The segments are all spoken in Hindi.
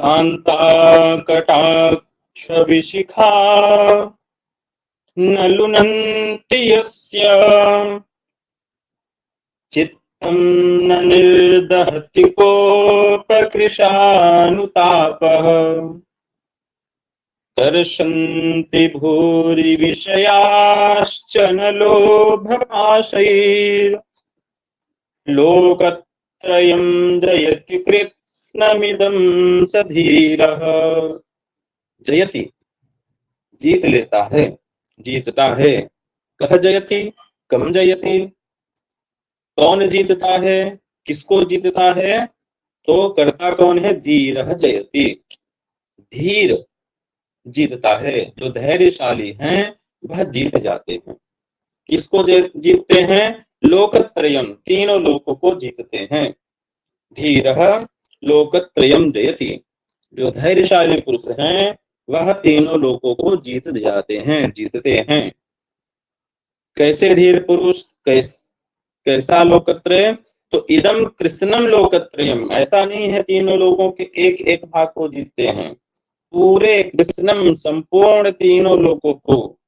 कांता कटाक्ष विशिखा न लुनन्ति यस्य चित्तं न निर्दहति कोपकृशानुतापः कर्षन्ति भूरि विषयाश्च न लोकत्रयं जयति कृत्स्नमिदं स धीरः। जयति जीत लेता है, जीतता है। कह जयति कम जयति, कौन जीतता है, किसको जीतता है? तो कर्ता कौन है? धीरः जयति, धीर जीतता है। जो धैर्यशाली हैं वह जीत जाते हैं। किसको जीतते हैं? लोकत्रयम, तीनों लोकों को जीतते हैं। धीरः लोकत्रयम जयति, जो धैर्यशाली पुरुष हैं वह तीनों लोकों को जीत जाते हैं, जीतते हैं। कैसे धीर पुरुष, कैसा लोकत्रय? तो इदम कृष्णम लोकत्रयम, ऐसा नहीं है तीनों लोगों के एक एक भाग को जीतते हैं, पूरे कृष्णम, संपूर्ण तीनों लोकों को।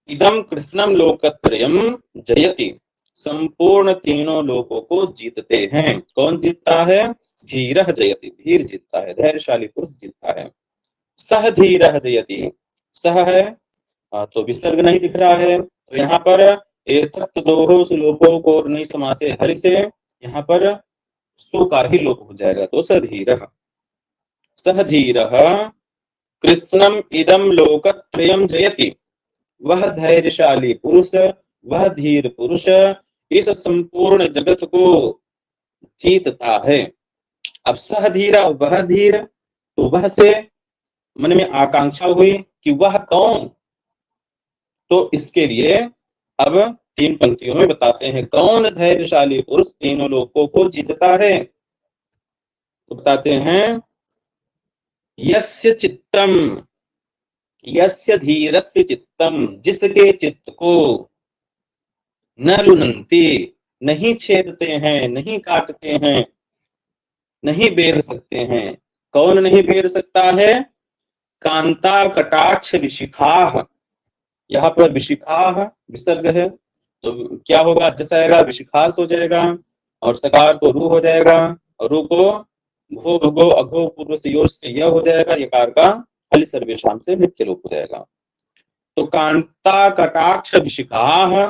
इदम कृष्णम लोकत्रयम जयति, संपूर्ण तीनों लोकों को जीतते हैं। कौन जीतता है? धीरः जयति, धीर जीतता है, धैर्यशाली पुरुष जीतता है। सह धीरः जयति, सह है तो विसर्ग नहीं दिख रहा है, तो यहाँ पर एतत् दोहो लोपों को नहीं समासे हरि से यहाँ पर सु का ही लोप हो जाएगा, तो सधीरः, सह धीरः कृष्णम इदम लोकत्रयम जयति, वह धैर्यशाली पुरुष, वह धीर पुरुष इस संपूर्ण जगत को जीतता है। अब सह धीरा, वह धीर, तो वह से मन में आकांक्षा हुई कि वह कौन? तो इसके लिए अब तीन पंक्तियों में बताते हैं कौन धैर्यशाली पुरुष तीनों लोकों को जीतता है। तो बताते हैं यस्य चित्तम, यस्य धीरस्य चित्तम, जिसके चित्त को न लुनन्ति, नहीं छेदते हैं, नहीं काटते हैं, नहीं बेर सकते हैं। कौन नहीं बेर सकता है? कांता कटाक्ष विशिखा, यहाँ पर विशिखा विसर्ग है, तो क्या होगा? जस आएगा विशिखास हो जाएगा, और सकार को रू हो जाएगा, और रू को भो भगो अघो पूर्व से योश से यह हो जाएगा, यकार का हलि सर्वेशाम से नित्य लोप हो जाएगा। तो कांता कटाक्ष विशिखा,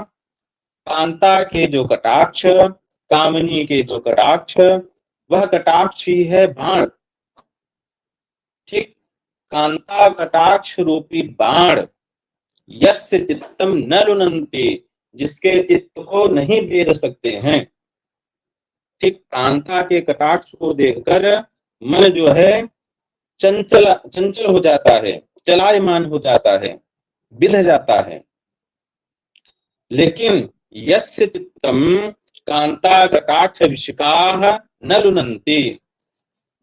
कांता के जो कटाक्ष, कामनी के जो कटाक्ष, वह कटाक्ष ही है बाण। ठीक, कांता कटाक्ष रूपी बाण, यस्य चित्तम न लुनन्ति, जिसके चित्त को नहीं बेर सकते हैं। ठीक, कांता के कटाक्ष को देखकर मन जो है चंचल चंचल हो जाता है, चलायमान हो जाता है, बिध जाता है। लेकिन यस्य चित्तम कांता कटाक्ष विशिखाः न लुनन्ति,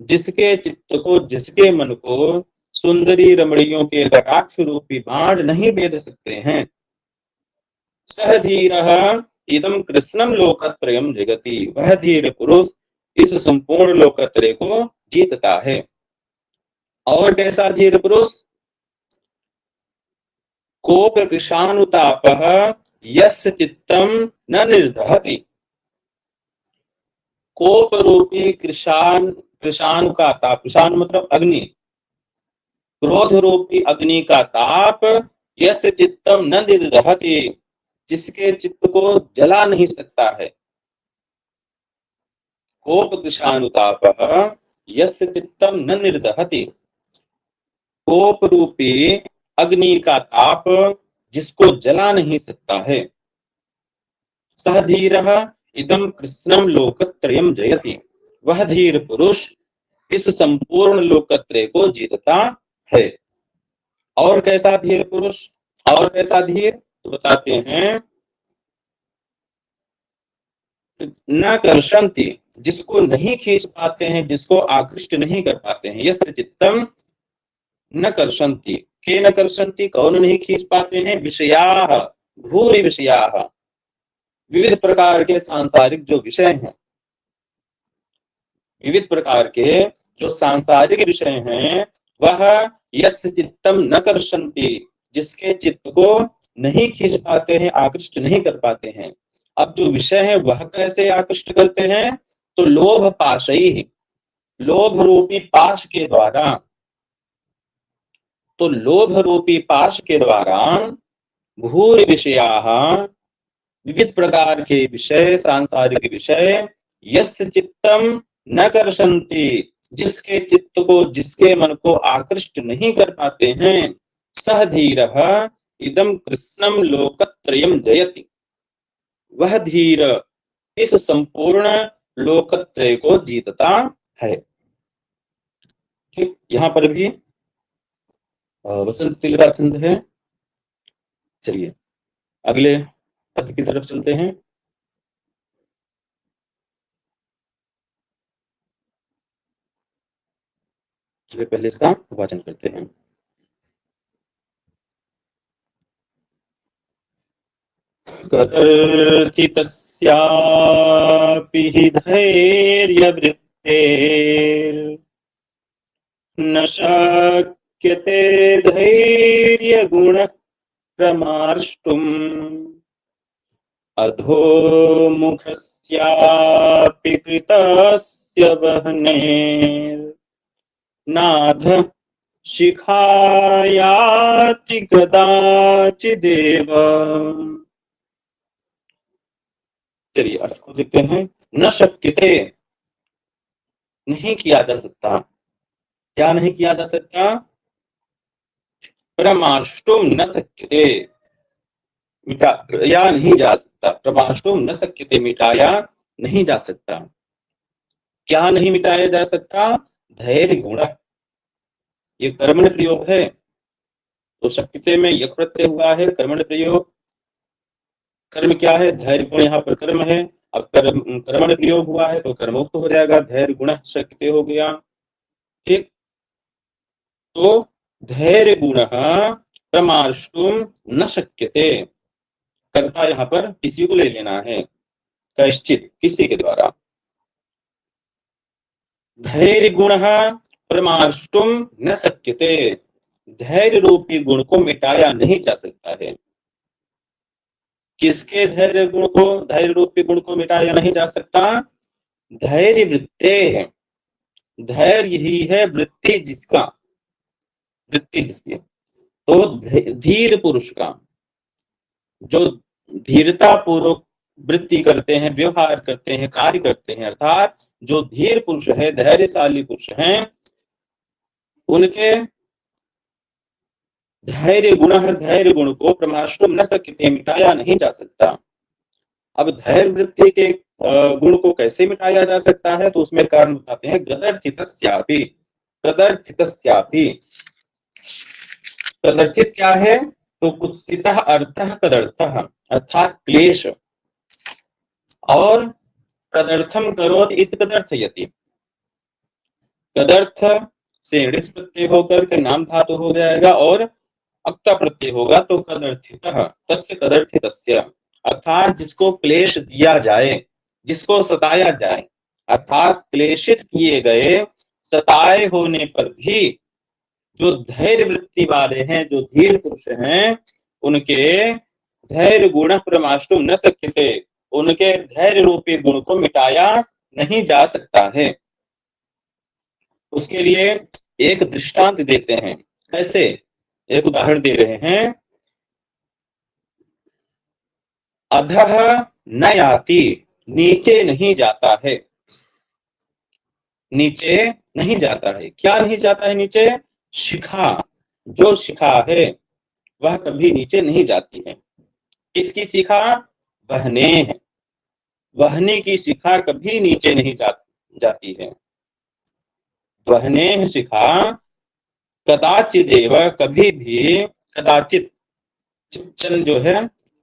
जिसके चित्त को, जिसके मन को सुंदरी रमणियों के कटाक्ष रूपी बाण नहीं भेद सकते हैं। सह धीरः इदम कृष्णम लोकत्रयम जगति, वह धीर पुरुष इस संपूर्ण लोकत्रय को जीतता है। और कैसा धीर पुरुष? कोप कृशानुतापः यस्य चित्तम न निर्दहति, कोप रूपी कृशान, कृशानु का ताप, कृशान मतलब अग्नि, क्रोध रूपी अग्नि का ताप, यस्य चित्तम न निर्दहति, जिसके चित्त को जला नहीं सकता है। कोप कृशानुतापः यस्य चित्तम न निर्दहति, कोप रूपी अग्नि का ताप जिसको जला नहीं सकता है। सह धीरः इदम कृष्णम लोकत्रयम जयति, वह धीर पुरुष इस संपूर्ण लोकत्रय को जीतता है। और कैसा धीर पुरुष, और कैसा धीर? तो बताते हैं न कर्षन्ति, जिसको नहीं खींच पाते हैं, जिसको आकृष्ट नहीं कर पाते हैं। यस्य चित्तम न कर्षन्ति, के न कर्षन्ति, कौन नहीं खींच पाते हैं? विषयाः, भूरि विषयाः, विविध प्रकार के सांसारिक जो विषय हैं, विविध प्रकार के जो सांसारिक विषय हैं वह यस्य चित्तम न कर्षन्ति, जिसके चित्त को नहीं खींच पाते हैं, आकृष्ट नहीं कर पाते हैं। अब जो विषय है वह कैसे आकृष्ट करते हैं? तो लोभ पाशई, लोभ रूपी पाश के द्वारा। तो लोभ रूपी पाश के द्वारा भूरि विषयाः, विविध प्रकार के विषय, सांसारिक विषय, यस्य चित्तम न कर्षन्ति, जिसके चित्त को, जिसके मन को आकृष्ट नहीं कर पाते हैं, सह धीरः इदं कृष्णम लोकत्रयम जयति, वह धीर इस संपूर्ण लोकत्रय को जीतता है। ठीक, यहाँ पर भी वसंत तिल का छंद है। चलिए अगले पद की तरफ चलते हैं। चलिए पहले इसका वाचन करते हैं। कदर्थितस्यापि हि धैर्यवृत्तेर्न शक्यते धैर्यगुणः प्रमार्ष्टुम्, अधोमुखस्यापि कृतस्य वह्नेर्नाथ शिखायाति कदाचिदेव। चलिए अर्थ को देखते हैं। न शक्यते, नहीं किया जा सकता। क्या नहीं किया जा सकता? प्रमाष्टुम न शक्यते, मिटाया नहीं जा सकता। प्रमाष्टुम न शक्यते, मिटाया नहीं जा सकता। क्या नहीं मिटाया जा सकता? धैर्य गुण। ये कर्मण प्रयोग है, तो शक्यते में यक प्रत्यय हुआ है, कर्मण प्रयोग। कर्म क्या है? धैर्य गुण, यहाँ पर कर्म है। अब कर्मण प्रयोग हुआ है तो कर्मोक्त हो जाएगा, धैर्य गुण शक्यते हो गया। ठीक, तो धैर्य गुण प्रमार्ष्टुम न शक्यते, कर्ता यहाँ पर किसी को ले लेना है, कैश्चित, किसी के द्वारा। धैर्य गुण प्रमार्ष्टुम न शक्यते, धैर्य रूपी गुण को मिटाया नहीं जा सकता है। किसके धैर्य गुण को, धैर्य रूपी गुण को मिटाया नहीं जा सकता? धैर्य वृत्ते है, धैर्य ही है वृत्ति जिसका, वृत्ति जिसकी, तो धीर पुरुष का, जो धीरता पूर्वक वृत्ति करते हैं, व्यवहार करते हैं, कार्य करते हैं, अर्थात जो धीर पुरुष है, धैर्यशाली पुरुष हैं, उनके धैर्य गुण को प्रमाष्टुम न शक्यते, मिटाया नहीं जा सकता। अब धैर्य वृत्ति के गुण को कैसे मिटाया जा सकता है? तो उसमें कारण बताते हैं। कदर्थितस्यापि, कदर्थितस्यापि, कदर्थित क्या है? तो कुत्सितः अर्थः कदर्थः, अर्थात क्लेश। और कदर्थम करोति इति कदर्थयति, कदर्थ से ऋच प्रत्यय होकर के नाम धातु हो जाएगा और अक्ता प्रत्यय होगा तो कदर्थितः, तस्य कदर्थितस्य, अर्थात जिसको क्लेश दिया जाए, जिसको सताया जाए, अर्थात क्लेशित किए गए, सताए होने पर भी जो धैर्य वृत्ति वाले हैं, जो धीर पुरुष हैं, उनके धैर्य गुण प्रमाष्टुम न शक्यते, उनके धैर्य रूपी गुण को मिटाया नहीं जा सकता है। उसके लिए एक दृष्टांत देते हैं। कैसे? एक उदाहरण दे रहे हैं। अधः न याति, नीचे नहीं जाता है, नीचे नहीं जाता है। क्या नहीं जाता है नीचे? शिखा, जो शिखा है वह कभी नीचे नहीं जाती है। किसकी शिखा? वहने है, वहने की शिखा कभी नीचे नहीं जाती है। वहने शिखा कदाचिदेव, कभी भी, कदाचित चन जो है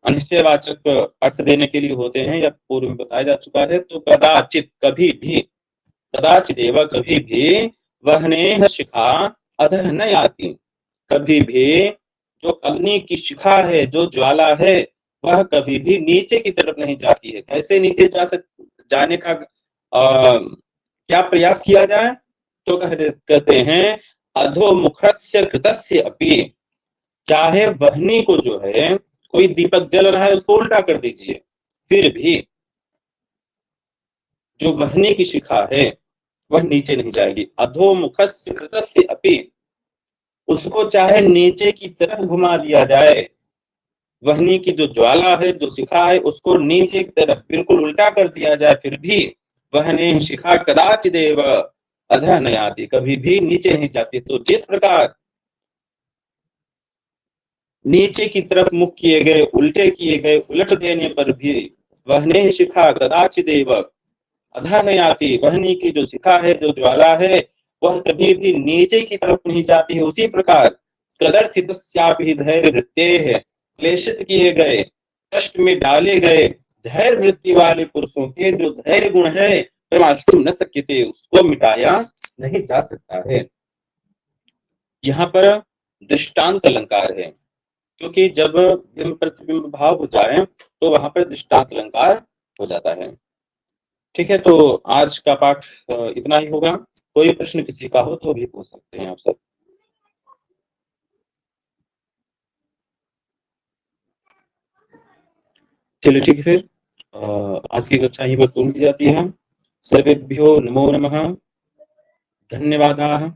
अनिश्चयवाचक अर्थ देने के लिए होते हैं, या पूर्व में बताया जा चुका है। तो कदाचित, कभी भी, कदाचिदेव, कभी भी, वहने शिखा अधः न याति, कभी भी जो अग्नि की शिखा है, जो ज्वाला है, वह कभी भी नीचे की तरफ नहीं जाती है। कैसे नीचे जाने का क्या प्रयास किया जाए? तो कहते हैं अधोमुखस्य कृतस्य अपि, चाहे वहनी को जो है कोई दीपक जल रहा है उसको उल्टा कर दीजिए, फिर भी जो वहनी की शिखा है वह नीचे नहीं जाएगी। अधोमुखस्य कृतस्य अपि, उसको चाहे नीचे की तरफ घुमा दिया जाए, वहनी की जो ज्वाला है जो शिखा है उसको नीचे की तरफ बिल्कुल उल्टा कर दिया जाए, फिर भी वहनी शिखा कदाचिदेव अधः न आती, कभी भी नीचे नहीं जाती। तो जिस प्रकार नीचे की तरफ मुख किए गए, उल्टे किए गए, उलट देने पर भी वहने शिखा कदाचिदेव अधः न आती, वहनी की जो शिखा है जो ज्वाला है वह कभी भी नीचे की तरफ नहीं जाती है। उसी प्रकार कदर्थितस्यापि धैर्य वृत्तेः, क्लेशित किए गए, कष्ट में डाले गए धैर्य वृत्ति वाले पुरुषों के जो धैर्य गुण है परमाशुम न सक्यते, उसको मिटाया नहीं जा सकता है। यहाँ पर दृष्टांत अलंकार है, क्योंकि जब बिंब प्रतिबिंब भाव हो जाए तो वहां पर दृष्टांत अलंकार हो जाता है। ठीक है, तो आज का पाठ इतना ही होगा। कोई प्रश्न किसी का हो तो भी पूछ सकते हैं आप सब। चलिए ठीक है, फिर आज की कक्षा यहीं पर पूर्ण की जाती है। सर्वेभ्यो नमो नमः, धन्यवादाः।